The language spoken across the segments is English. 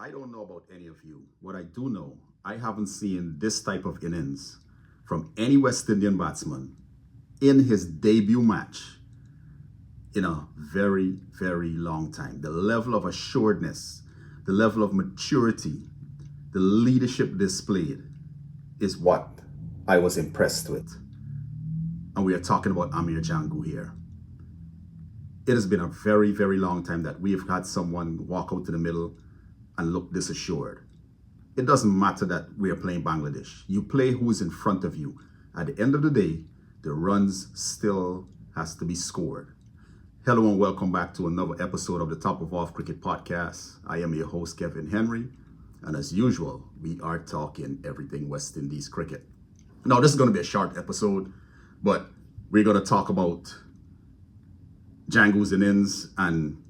I don't know about any of you. What I do know, I haven't seen this type of innings from any West Indian batsman in his debut match in a very, very long time. The level of assuredness, the level of maturity, the leadership displayed is what I was impressed with. And we are talking about Amir Jhangoo here. It has been a very, very long time that we have had someone walk out to the middle and look this assured. It doesn't matter that we are playing Bangladesh. You play who's in front of you. At the end of the day, the runs still has to be scored. Hello and welcome back to another episode of the Top of Off Cricket Podcast. I am your host, Kevin Henry. And as usual, we are talking everything West Indies cricket. Now, this is going to be a short episode, but we're going to talk about Jangoo's innings and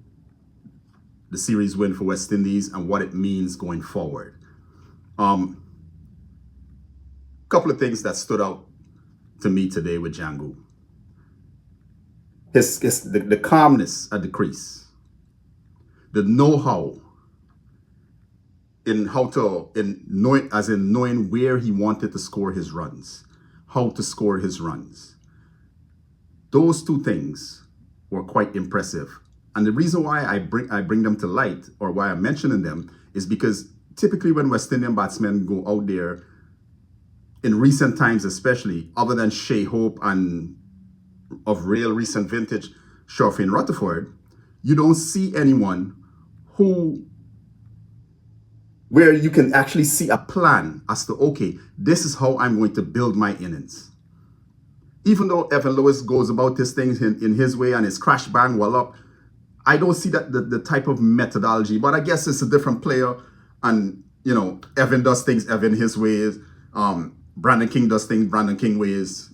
the series win for West Indies and what it means going forward. Couple of things that stood out to me today with Jangoo. The calmness at the crease, the know-how in knowing where he wanted to score his runs, how to score his runs. Those two things were quite impressive. And the reason why I bring them to light, or why I'm mentioning them, is because typically when West Indian batsmen go out there, in recent times especially, other than Shea Hope and of real recent vintage, Shorefin Rutherford, you don't see anyone where you can actually see a plan as to, okay, this is how I'm going to build my innings. Even though Evan Lewis goes about his things in his way and his crash bang well up, I don't see that the type of methodology, but I guess it's a different player. And, you know, Evan does things Evan his ways. Brandon King does things Brandon King ways.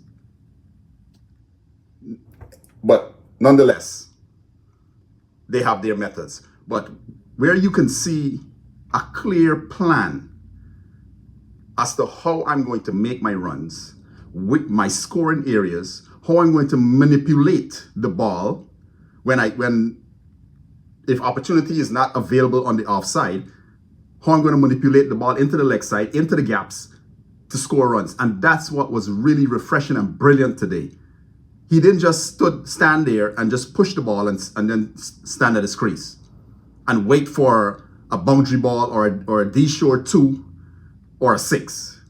But nonetheless, they have their methods. But where you can see a clear plan as to how I'm going to make my runs, with my scoring areas, how I'm going to manipulate the ball if opportunity is not available on the offside, how I'm going to manipulate the ball into the leg side, into the gaps to score runs. And that's what was really refreshing and brilliant today. He didn't just stand there and just push the ball and then stand at his crease and wait for a boundary ball or a D-shore 2 or a 6.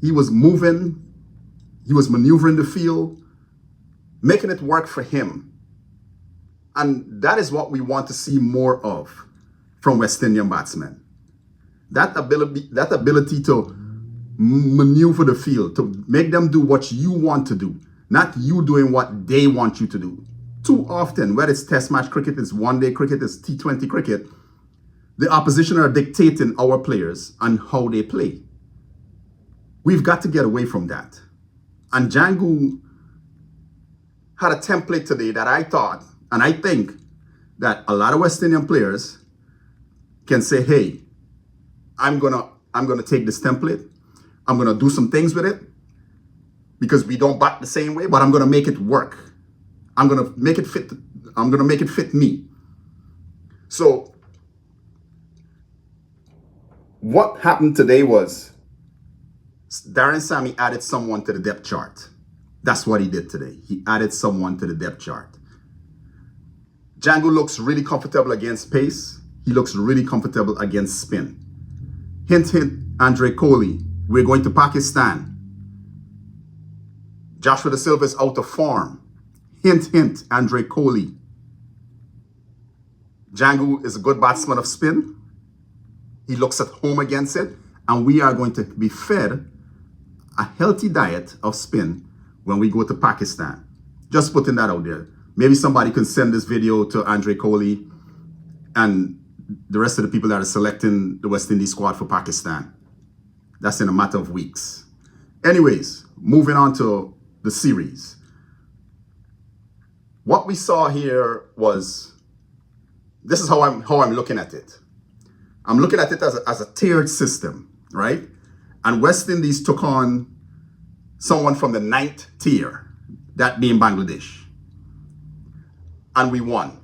He was moving, he was maneuvering the field, making it work for him. And that is what we want to see more of from West Indian batsmen. That ability to maneuver the field, to make them do what you want to do, not you doing what they want you to do. Too often, whether it's test match cricket, it's one-day cricket, it's T20 cricket, the opposition are dictating our players and how they play. We've got to get away from that. And Jangoo had a template today that I thought, and I think that a lot of West Indian players can say, hey, I'm gonna take this template, I'm gonna do some things with it, because we don't bat the same way, but I'm gonna make it work. I'm gonna make it fit me. So what happened today was Darren Sammy added someone to the depth chart. That's what he did today. He added someone to the depth chart. Jangoo looks really comfortable against pace. He looks really comfortable against spin. Hint, hint, Andre Kohli, we're going to Pakistan. Joshua Da Silva is out of form. Hint, hint, Andre Kohli. Jangoo is a good batsman of spin. He looks at home against it. And we are going to be fed a healthy diet of spin when we go to Pakistan. Just putting that out there. Maybe somebody can send this video to Andre Kohli and the rest of the people that are selecting the West Indies squad for Pakistan. That's in a matter of weeks. Anyways, moving on to the series. What we saw here was, this is how I'm looking at it. I'm looking at it as a tiered system, right? And West Indies took on someone from the 9th tier, that being Bangladesh. And we won.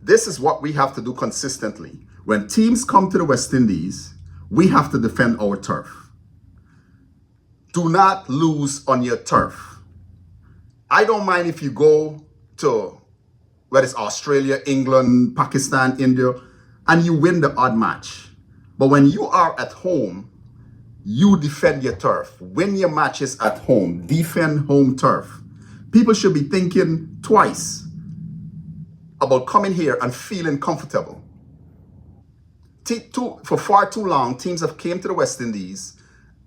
This is what we have to do consistently. When teams come to the West Indies, we have to defend our turf. Do not lose on your turf. I don't mind if you go to, whether it's Australia, England, Pakistan, India, and you win the odd match. But when you are at home, you defend your turf. Win your matches at home. Defend home turf. People should be thinking twice about coming here and feeling comfortable. For far too long, teams have came to the West Indies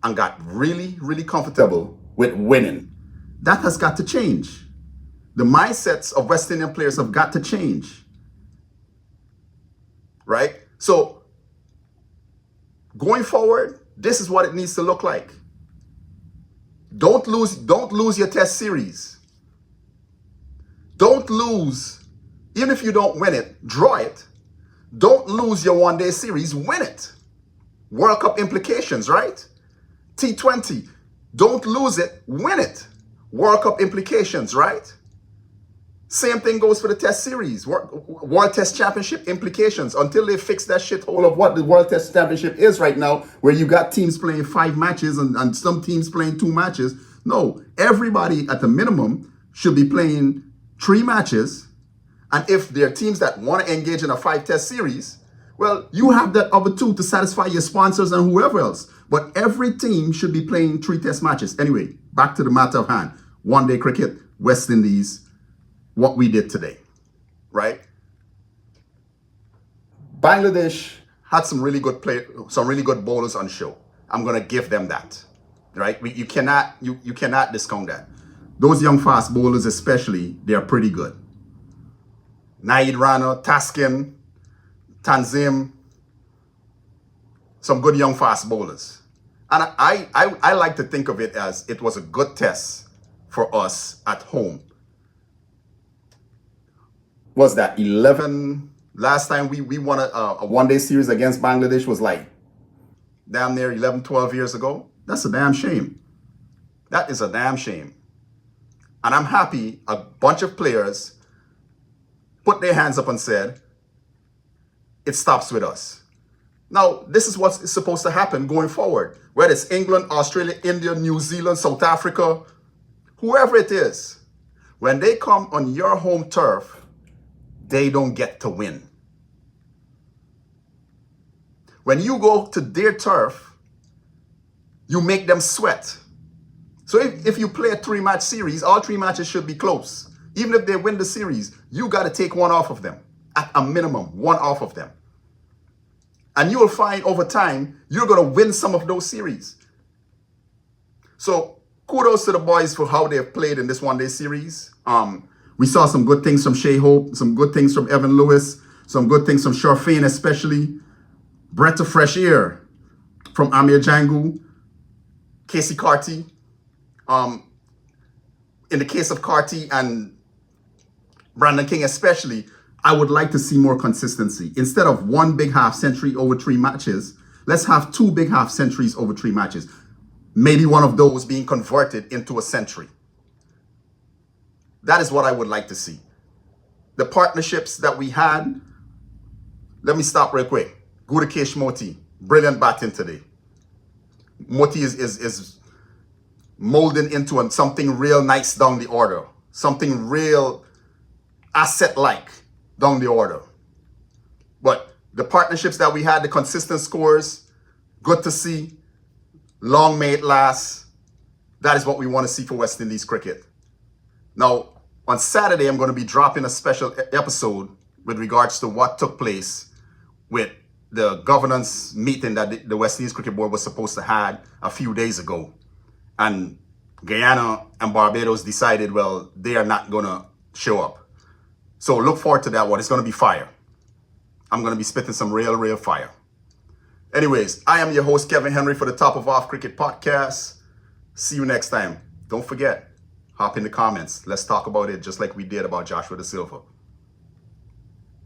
and got really, really comfortable with winning. That has got to change. The mindsets of West Indian players have got to change. Right? So, going forward, this is what it needs to look like. Don't lose your test series. Don't lose, even if you don't win it, draw it. Don't lose your one-day series, win it. World Cup implications, right? T20, don't lose it, win it. World Cup implications, right? Same thing goes for the test series, World Test Championship implications, until they fix that shithole of what the World Test Championship is right now, where you got teams playing 5 matches and some teams playing 2 matches. No, everybody at the minimum should be playing 3 matches. And if there are teams that want to engage in a 5-test series, well, you have that other 2 to satisfy your sponsors and whoever else. But every team should be playing 3-test matches. Anyway, back to the matter of hand. One-day cricket, West Indies, what we did today, right? Bangladesh had some really good bowlers on show. I'm gonna give them that, right? You cannot discount that. Those young fast bowlers especially, they are pretty good. Naid Rana, Taskin, Tanzim, some good young fast bowlers. And I like to think of it as it was a good test for us at home. Was that 11? Last time we won a one-day series against Bangladesh was like damn near 11, 12 years ago. That's a damn shame. That is a damn shame. And I'm happy a bunch of players put their hands up and said, it stops with us. Now, this is what's supposed to happen going forward. Whether it's England, Australia, India, New Zealand, South Africa, whoever it is, when they come on your home turf, they don't get to win. When you go to their turf, you make them sweat. So if you play a 3-match series, all 3 matches should be close. Even if they win the series, you got to take one off of them. At a minimum, one off of them. And you will find over time, you're going to win some of those series. So kudos to the boys for how they've played in this one-day series. We saw some good things from Shea Hope, some good things from Evan Lewis, some good things from Sharfane especially. Breath of fresh air from Amir Jhangoo, Casey Carty. In the case of Carty and Brandon King especially, I would like to see more consistency. Instead of 1 big half century over 3 matches, let's have 2 big half centuries over 3 matches. Maybe one of those being converted into a century. That is what I would like to see. The partnerships that we had, let me stop real quick. Gudakesh Moti, brilliant batting today. Moti is molding into something real nice down the order. Something real asset-like down the order. But the partnerships that we had, the consistent scores, good to see. Long may it last. That is what we want to see for West Indies cricket. Now, on Saturday, I'm going to be dropping a special episode with regards to what took place with the governance meeting that the West Indies Cricket Board was supposed to have a few days ago. And Guyana and Barbados decided, well, they are not going to show up. So look forward to that one. It's going to be fire. I'm going to be spitting some real fire. Anyways, I am your host, Kevin Henry, for the Top of Off Cricket Podcast. See you next time. Don't forget, hop in the comments. Let's talk about it just like we did about Joshua Da Silva.